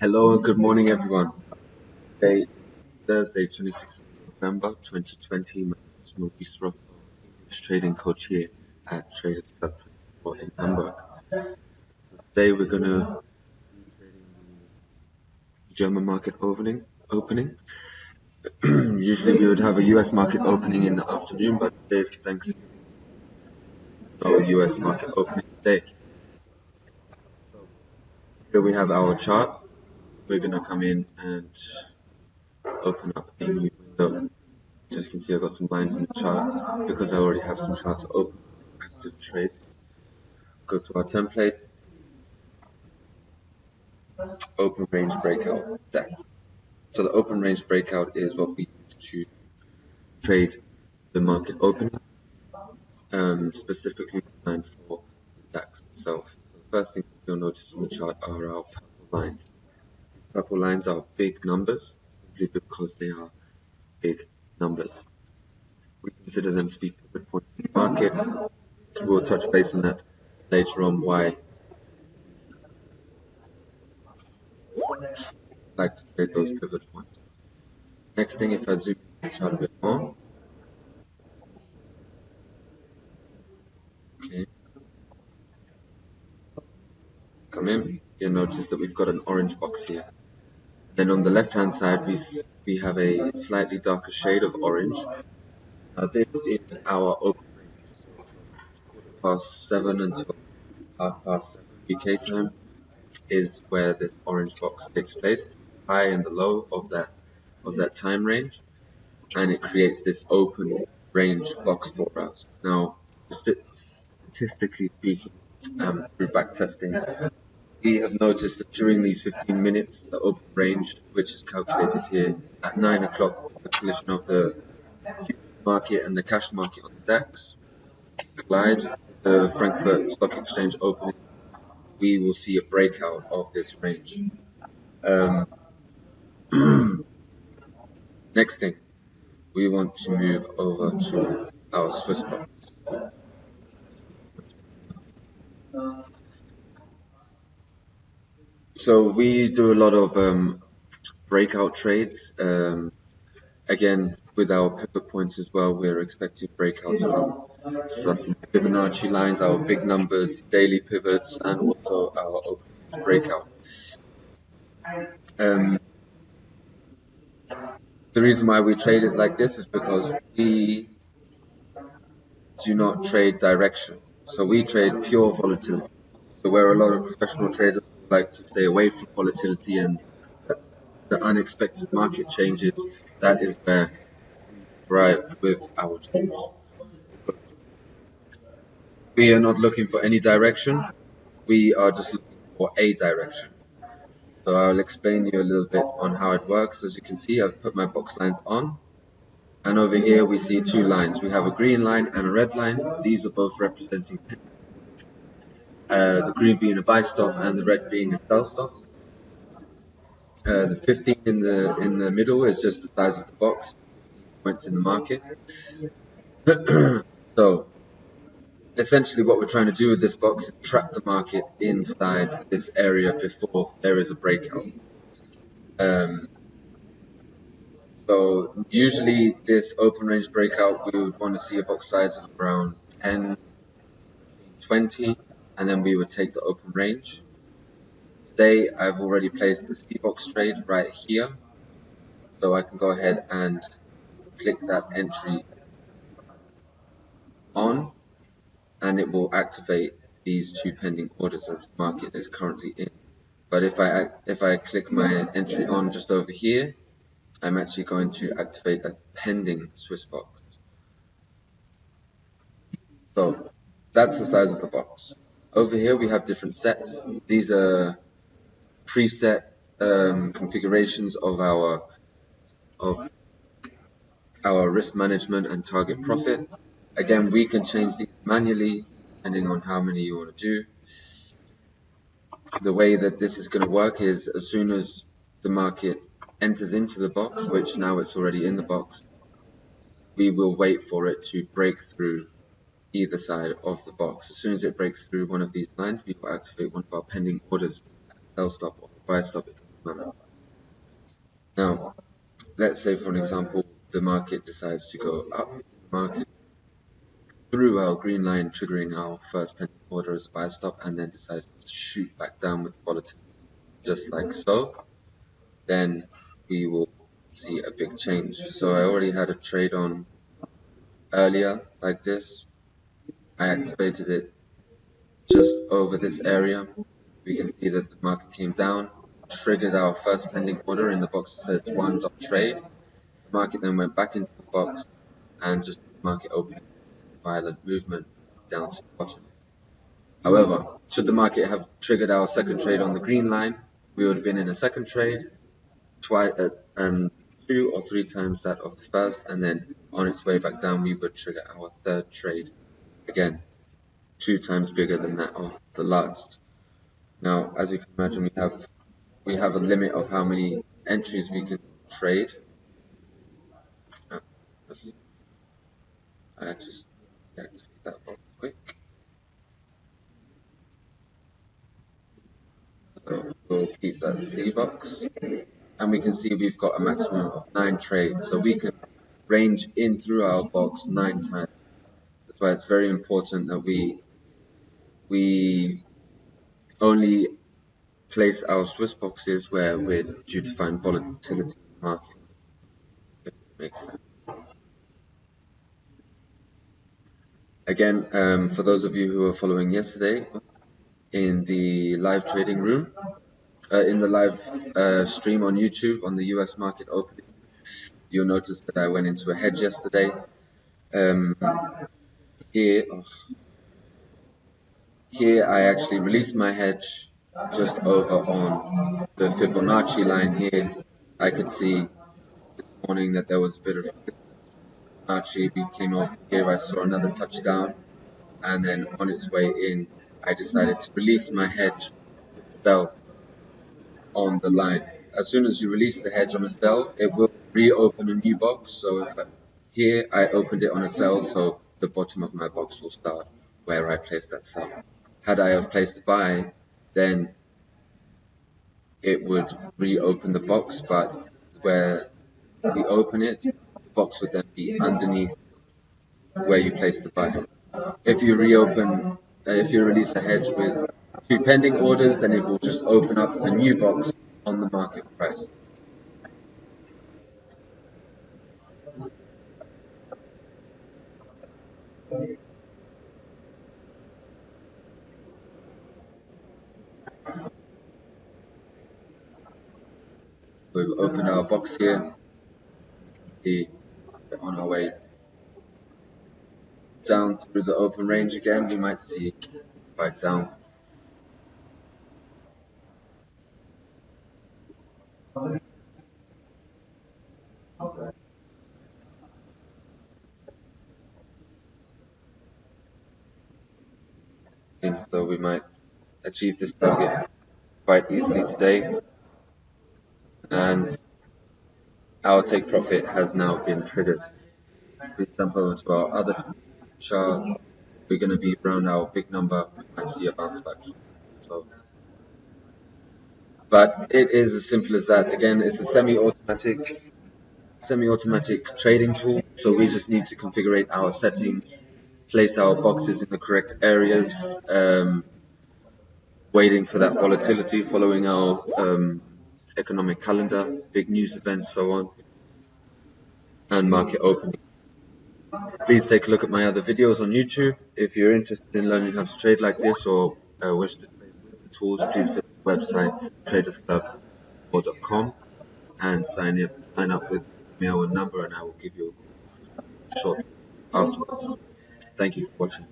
Hello and good morning, everyone. Today, Thursday, 26th of November 2020. My name is Maurice Rothwell, English trading coach here at TradersClub24 in Hamburg. Today, we're going to be trading the German market opening. Usually, we would have a US market opening in the afternoon, but today's Thanksgiving. No US market opening today. So, here we have our chart. We're going to come in and open up a new window. As you can see, I've got some lines in the chart because I already have some charts open, active trades. Go to our template, open range breakout deck. So the open range breakout is what we use to trade the market opening, specifically designed for the DAX itself. So the first thing you'll notice in the chart are our purple lines. Purple lines are big numbers, simply because they are big numbers. We consider them to be pivot points in the market. We'll touch base on that later on, why I like to trade those pivot points. Next thing, if I zoom into the chart a bit more, okay, come in, you'll notice that we've got an orange box here. Then on the left hand side, we have a slightly darker shade of orange. Now this is our open range, so from 7:15 until 7:30 UK time is where this orange box takes place, the high and the low of that time range, and it creates this open range box for us. Now, statistically speaking, through backtesting, we have noticed that during these 15 minutes, the open range, which is calculated here at 9 o'clock, the collision of the futures market and the cash market on the DAX collide, the Frankfurt Stock Exchange opening, we will see a breakout of this range. Next thing, we want to move over to our SwissBox. So we do a lot of breakout trades. Again, with our pivot points as well, we're expecting breakouts from certain Fibonacci lines, our big numbers, daily pivots, and also our open breakout. The reason why we trade it like this is because we do not trade direction. So we trade pure volatility. So where a lot of professional traders like to stay away from volatility and the unexpected market changes, that is where we thrive with our tools. We are not looking for any direction. We are just looking for a direction. So I'll explain you a little bit on how it works. As you can see, I've put my box lines on. And over here we see two lines. We have a green line and a red line. These are both representing the green being a buy stop and the red being a sell stop. The 15 in the middle is just the size of the box, points in the market. So essentially what we're trying to do with this box is trap the market inside this area before there is a breakout. So usually this open range breakout, we would want to see a box size of around 10, 20, and then we would take the open range. Today I've already placed a SwissBox trade right here, so I can go ahead and click that entry on, and it will activate these two pending orders as the market is currently in. But if I click my entry on just over here, I'm actually going to activate a pending SwissBox. So that's the size of the box. Over here we have different sets. These are preset configurations of our risk management and target profit. Again, we can change these manually depending on how many you want to do. The way that this is going to work is as soon as the market enters into the box, which now it's already in the box, we will wait for it to break through either side of the box. As soon as it breaks through one of these lines, we will activate one of our pending orders, sell stop or buy stop Now, let's say for an example, the market decides to go up. The market through our green line, triggering our first pending order as a buy stop, and then decides to shoot back down with volatility, just like so. Then we will see a big change. So I already had a trade on earlier like this. I activated it just over this area. We can see that the market came down, triggered our first pending order in the box that says $1 trade. The market then went back into the box and just the market opened violent movement down to the bottom. However, should the market have triggered our second trade on the green line, we would have been in a second trade, twice, 2 or 3 times that of the first, and then on its way back down, we would trigger our third trade, again, 2 times bigger than that of the last. Now, as you can imagine, we have a limit of how many entries we can trade. I just deactivate that box quick. So we'll keep that C box, and we can see we've got a maximum of 9 trades, so we can range in through our box 9 times. That's why it's very important that we only place our Swiss boxes where we're due to find volatility in the market, if it makes sense. Again, for those of you who were following yesterday in the live trading room, in the live stream on YouTube on the US market opening, you'll notice that I went into a hedge yesterday. Here I actually released my hedge just over on the Fibonacci line here. I could see this morning that there was a bit of Fibonacci. We came over here, I saw another touchdown, and then on its way in, I decided to release my hedge sell on the line. As soon as you release the hedge on a sell, it will reopen a new box. So here I opened it on a sell, so the bottom of my box will start where I placed that sell. Had I have placed a buy, then it would reopen the box, but where we open it, the box would then be underneath where you place the buy. If you release a hedge with 2 pending orders, then it will just open up a new box on the market price. We've opened our box here. See, we're on our way down through the open range again. We might see a spike down. Seems though we might achieve this target quite easily today, and our take profit has now been triggered. If we jump over to our other chart, we're going to be around our big number. We might see a bounce back. So, but it is as simple as that. Again, it's a semi-automatic trading tool, so we just need to configure our settings, place our boxes in the correct areas, waiting for that volatility, following our economic calendar, big news events, so on, and market opening. Please take a look at my other videos on YouTube. If you're interested in learning how to trade like this, or wish to trade with the tools, please visit the website TradersClub24.com and sign up with email and number, and I will give you a call shortly afterwards. Thank you for watching.